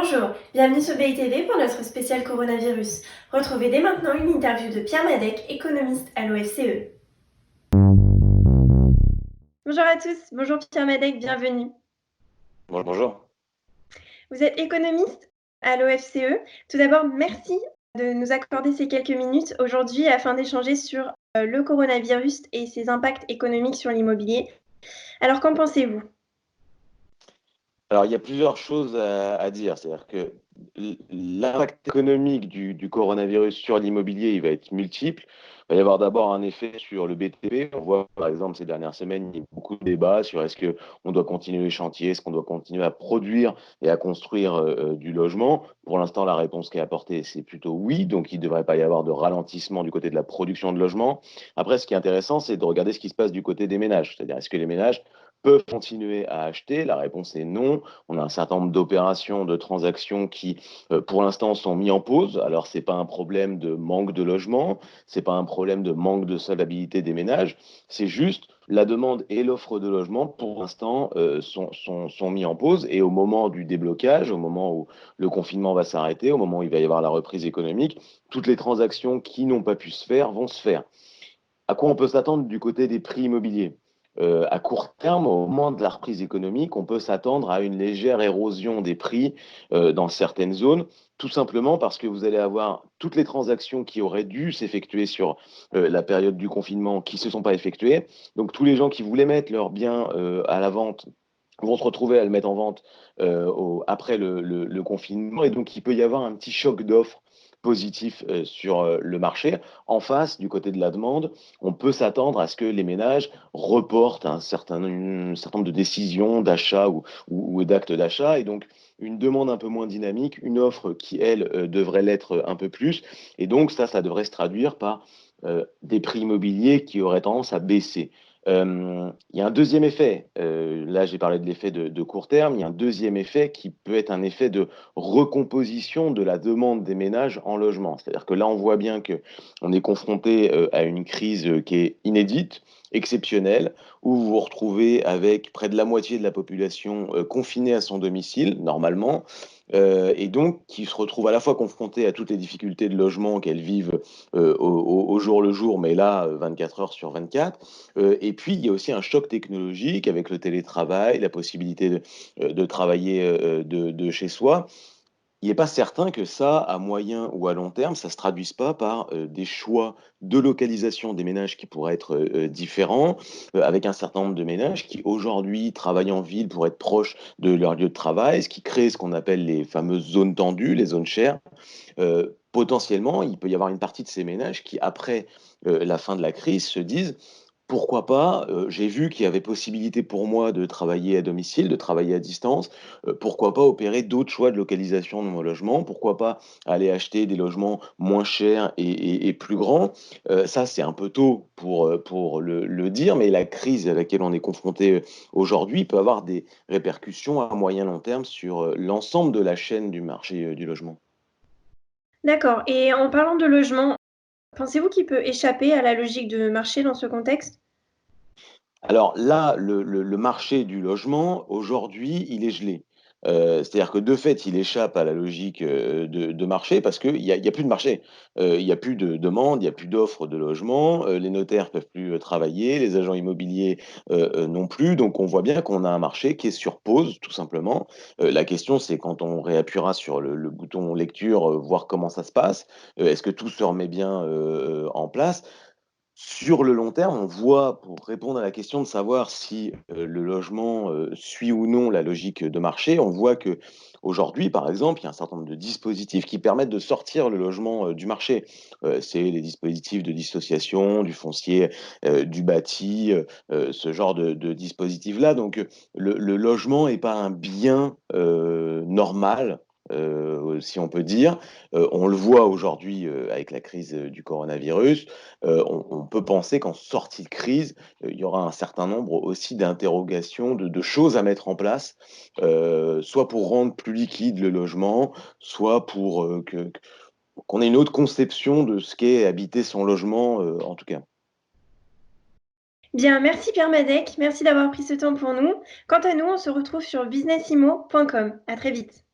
Bonjour, bienvenue sur BITV pour notre spécial coronavirus. Retrouvez dès maintenant une interview de Pierre Madec, économiste à l'OFCE. Bonjour à tous, bonjour Pierre Madec, bienvenue. Bonjour. Vous êtes économiste à l'OFCE. Tout d'abord, merci de nous accorder ces quelques minutes aujourd'hui afin d'échanger sur le coronavirus et ses impacts économiques sur l'immobilier. Alors, qu'en pensez-vous ? Alors, il y a plusieurs choses à dire. C'est-à-dire que l'impact économique du coronavirus sur l'immobilier, il va être multiple. Il va y avoir d'abord un effet sur le BTP. On voit, par exemple, ces dernières semaines, il y a beaucoup de débats sur est-ce qu'on doit continuer les chantiers, est-ce qu'on doit continuer à produire et à construire du logement. Pour l'instant, la réponse qui est apportée, c'est plutôt oui. Donc, il ne devrait pas y avoir de ralentissement du côté de la production de logements. Après, ce qui est intéressant, c'est de regarder ce qui se passe du côté des ménages. C'est-à-dire, est-ce que les ménages peuvent continuer à acheter? La réponse est non. On a un certain nombre d'opérations, de transactions qui, pour l'instant, sont mis en pause. Alors, ce n'est pas un problème de manque de logement, ce n'est pas un problème de manque de solvabilité des ménages, c'est juste la demande et l'offre de logement, pour l'instant, sont mis en pause. Et au moment du déblocage, au moment où le confinement va s'arrêter, au moment où il va y avoir la reprise économique, toutes les transactions qui n'ont pas pu se faire vont se faire. À quoi on peut s'attendre du côté des prix immobiliers? À court terme, au moment de la reprise économique, on peut s'attendre à une légère érosion des prix dans certaines zones, tout simplement parce que vous allez avoir toutes les transactions qui auraient dû s'effectuer sur la période du confinement qui ne se sont pas effectuées. Donc tous les gens qui voulaient mettre leurs biens à la vente vont se retrouver à le mettre en vente après le confinement. Et donc il peut y avoir un petit choc d'offres positif sur le marché. En face, du côté de la demande, on peut s'attendre à ce que les ménages reportent un certain nombre de décisions d'achat ou d'actes d'achat, et donc une demande un peu moins dynamique, une offre qui, elle, devrait l'être un peu plus, et donc ça devrait se traduire par des prix immobiliers qui auraient tendance à baisser. Il y a un deuxième effet, là j'ai parlé de l'effet de court terme, il y a un deuxième effet qui peut être un effet de recomposition de la demande des ménages en logement. C'est-à-dire que là on voit bien qu'on est confronté à une crise qui est inédite, exceptionnelle, où vous vous retrouvez avec près de la moitié de la population confinée à son domicile, normalement, et donc qui se retrouve à la fois confrontée à toutes les difficultés de logement qu'elles vivent au jour le jour, mais là, 24 heures sur 24. Et puis, il y a aussi un choc technologique avec le télétravail, la possibilité de travailler de chez soi. Il n'est pas certain que ça, à moyen ou à long terme, ça ne se traduise pas par des choix de localisation des ménages qui pourraient être différents, avec un certain nombre de ménages qui aujourd'hui travaillent en ville pour être proches de leur lieu de travail, ce qui crée ce qu'on appelle les fameuses zones tendues, les zones chères. Potentiellement, il peut y avoir une partie de ces ménages qui, après la fin de la crise, se disent pourquoi pas, j'ai vu qu'il y avait possibilité pour moi de travailler à domicile, de travailler à distance, pourquoi pas opérer d'autres choix de localisation de mon logement? Pourquoi pas aller acheter des logements moins chers et plus grands? Ça, c'est un peu tôt pour le dire, mais la crise à laquelle on est confronté aujourd'hui peut avoir des répercussions à moyen long terme sur l'ensemble de la chaîne du marché du logement. D'accord. Et en parlant de logement, pensez-vous qu'il peut échapper à la logique de marché dans ce contexte? Alors là, le marché du logement, aujourd'hui, il est gelé. C'est-à-dire que de fait, il échappe à la logique de marché parce qu'il y a plus de marché. Il n'y a plus de demande, il n'y a plus d'offres de logement, les notaires peuvent plus travailler, les agents immobiliers non plus. Donc on voit bien qu'on a un marché qui est sur pause, tout simplement. La question, c'est quand on réappuiera sur le bouton lecture, voir comment ça se passe. Est-ce que tout se remet bien en place? Sur le long terme, on voit, pour répondre à la question de savoir si, le logement, suit ou non la logique de marché, on voit qu'aujourd'hui, par exemple, il y a un certain nombre de dispositifs qui permettent de sortir le logement, du marché. C'est les dispositifs de dissociation du foncier, du bâti, ce genre de dispositifs-là. Donc, le logement est pas un bien, normal, si on peut dire. On le voit aujourd'hui, avec la crise, du coronavirus. On peut penser qu'en sortie de crise, il y aura un certain nombre aussi d'interrogations, de choses à mettre en place, soit pour rendre plus liquide le logement, soit pour, qu'on ait une autre conception de ce qu'est habiter son logement, en tout cas. Bien, merci Pierre Madec, merci d'avoir pris ce temps pour nous. Quant à nous, on se retrouve sur businessimo.com. À très vite.